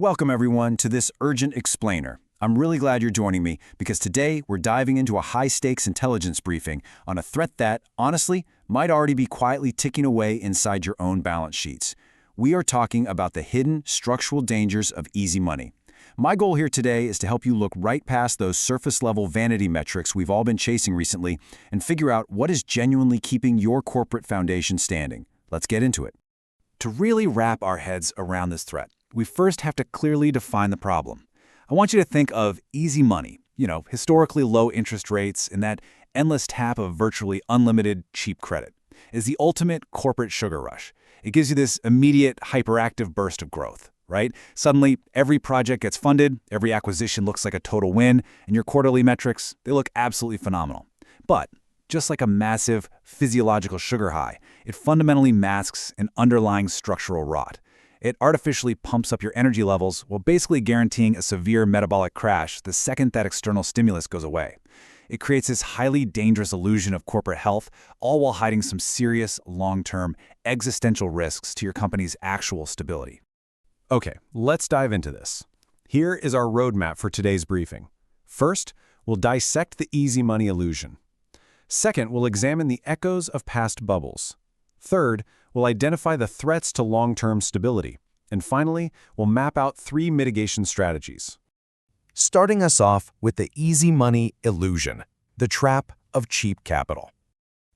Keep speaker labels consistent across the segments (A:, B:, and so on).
A: Welcome everyone to this urgent explainer. I'm really glad you're joining me because today we're diving into a high-stakes intelligence briefing on a threat that, honestly, might already be quietly ticking away inside your own balance sheets. We are talking about the hidden structural dangers of easy money. My goal here today is to help you look right past those surface-level vanity metrics we've all been chasing recently and figure out what is genuinely keeping your corporate foundation standing. Let's get into it. To really wrap our heads around this threat, we first have to clearly define the problem. I want you to think of easy money, historically low interest rates and that endless tap of virtually unlimited cheap credit, is the ultimate corporate sugar rush. It gives you this immediate hyperactive burst of growth, right? Suddenly, every project gets funded, every acquisition looks like a total win, and your quarterly metrics, they look absolutely phenomenal. But just like a massive physiological sugar high, it fundamentally masks an underlying structural rot. It artificially pumps up your energy levels while basically guaranteeing a severe metabolic crash the second that external stimulus goes away. It creates this highly dangerous illusion of corporate health, all while hiding some serious, long-term, existential risks to your company's actual stability.
B: Okay, let's dive into this. Here is our roadmap for today's briefing. First, we'll dissect the easy money illusion. Second, we'll examine the echoes of past bubbles. Third, we'll identify the threats to long-term stability. And finally, we'll map out 3 mitigation strategies.
C: Starting us off with the easy money illusion, the trap of cheap capital.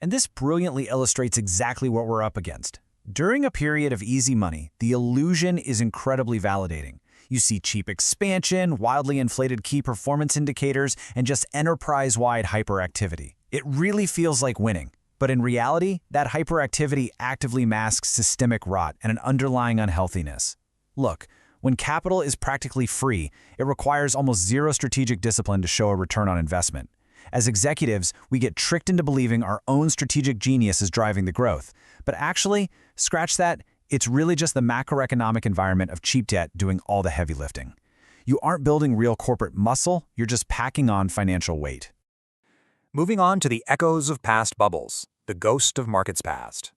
D: And this brilliantly illustrates exactly what we're up against. During a period of easy money, the illusion is incredibly validating. You see cheap expansion, wildly inflated key performance indicators, and just enterprise-wide hyperactivity. It really feels like winning. But in reality, that hyperactivity actively masks systemic rot and an underlying unhealthiness. Look, when capital is practically free, it requires almost zero strategic discipline to show a return on investment. As executives, we get tricked into believing our own strategic genius is driving the growth. But actually, scratch that, it's really just the macroeconomic environment of cheap debt doing all the heavy lifting. You aren't building real corporate muscle, you're just packing on financial weight.
E: Moving on to the echoes of past bubbles, the ghost of markets past.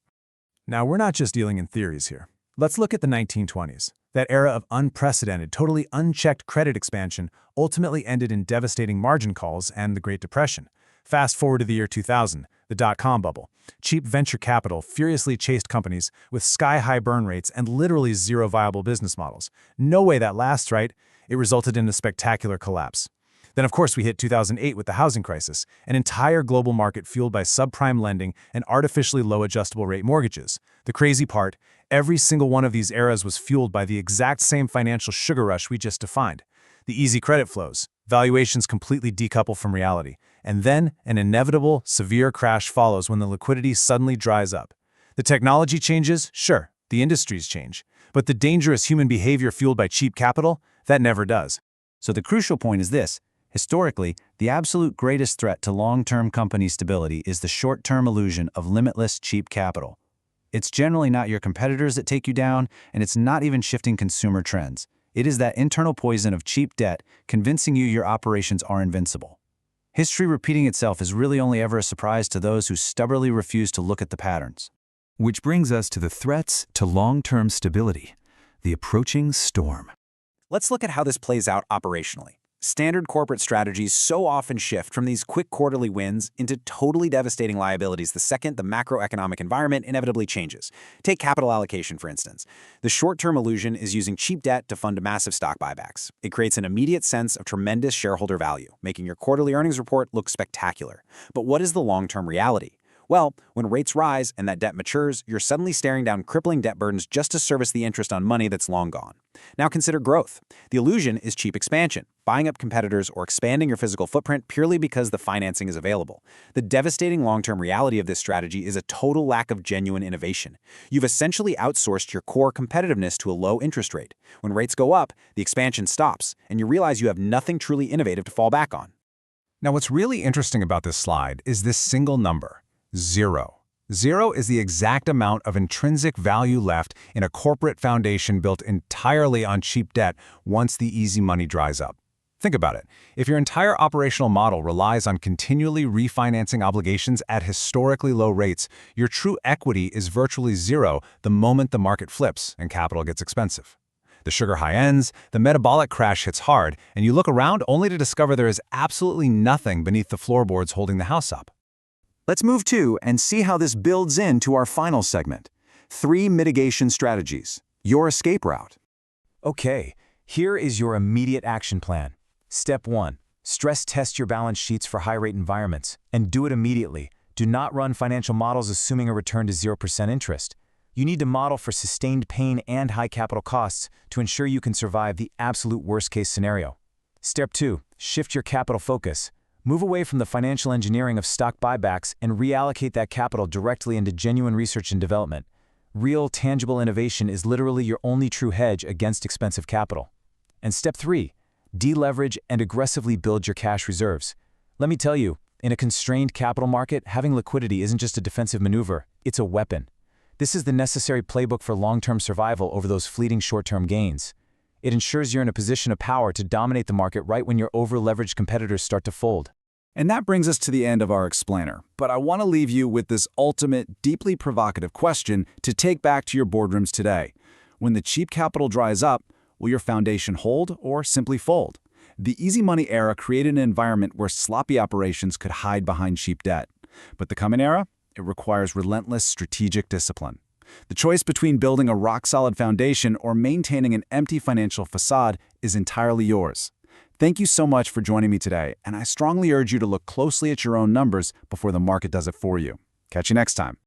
B: Now, we're not just dealing in theories here. Let's look at the 1920s. That era of unprecedented, totally unchecked credit expansion ultimately ended in devastating margin calls and the Great Depression. Fast forward to the year 2000, the dot-com bubble. Cheap venture capital furiously chased companies with sky-high burn rates and literally zero viable business models. No way that lasts, right? It resulted in a spectacular collapse. Then, of course, we hit 2008 with the housing crisis, an entire global market fueled by subprime lending and artificially low adjustable rate mortgages. The crazy part, every single one of these eras was fueled by the exact same financial sugar rush we just defined. The easy credit flows, valuations completely decouple from reality, and then an inevitable, severe crash follows when the liquidity suddenly dries up. The technology changes, sure, the industries change, but the dangerous human behavior fueled by cheap capital, that never does.
A: So the crucial point is this. Historically, the absolute greatest threat to long-term company stability is the short-term illusion of limitless cheap capital. It's generally not your competitors that take you down, and it's not even shifting consumer trends. It is that internal poison of cheap debt convincing you your operations are invincible. History repeating itself is really only ever a surprise to those who stubbornly refuse to look at the patterns. Which brings us to the threats to long-term stability, the approaching storm.
E: Let's look at how this plays out operationally. Standard corporate strategies so often shift from these quick quarterly wins into totally devastating liabilities the second the macroeconomic environment inevitably changes. Take capital allocation, for instance. The short-term illusion is using cheap debt to fund massive stock buybacks. It creates an immediate sense of tremendous shareholder value, making your quarterly earnings report look spectacular. But what is the long-term reality? Well, when rates rise and that debt matures, you're suddenly staring down crippling debt burdens just to service the interest on money that's long gone. Now consider growth. The illusion is cheap expansion, buying up competitors or expanding your physical footprint purely because the financing is available. The devastating long-term reality of this strategy is a total lack of genuine innovation. You've essentially outsourced your core competitiveness to a low interest rate. When rates go up, the expansion stops, and you realize you have nothing truly innovative to fall back on.
B: Now, what's really interesting about this slide is this single number. 0. 0 is the exact amount of intrinsic value left in a corporate foundation built entirely on cheap debt once the easy money dries up. Think about it. If your entire operational model relies on continually refinancing obligations at historically low rates, your true equity is virtually zero the moment the market flips and capital gets expensive. The sugar high ends, the metabolic crash hits hard, and you look around only to discover there is absolutely nothing beneath the floorboards holding the house up.
A: Let's move to and see how this builds into our final segment. 3 mitigation strategies. Your escape route.
D: Okay, here is your immediate action plan. Step 1. Stress test your balance sheets for high-rate environments, and do it immediately. Do not run financial models assuming a return to 0% interest. You need to model for sustained pain and high capital costs to ensure you can survive the absolute worst-case scenario. Step 2. Shift your capital focus. Move away from the financial engineering of stock buybacks and reallocate that capital directly into genuine research and development. Real, tangible innovation is literally your only true hedge against expensive capital. And Step 3. Deleverage and aggressively build your cash reserves. Let me tell you, in a constrained capital market, having liquidity isn't just a defensive maneuver, it's a weapon. This is the necessary playbook for long-term survival over those fleeting short-term gains. It ensures you're in a position of power to dominate the market right when your over-leveraged competitors start to fold.
A: And that brings us to the end of our explainer. But I want to leave you with this ultimate, deeply provocative question to take back to your boardrooms today. When the cheap capital dries up, will your foundation hold or simply fold? The easy money era created an environment where sloppy operations could hide behind cheap debt. But the coming era? It requires relentless strategic discipline. The choice between building a rock-solid foundation or maintaining an empty financial facade is entirely yours. Thank you so much for joining me today, and I strongly urge you to look closely at your own numbers before the market does it for you. Catch you next time.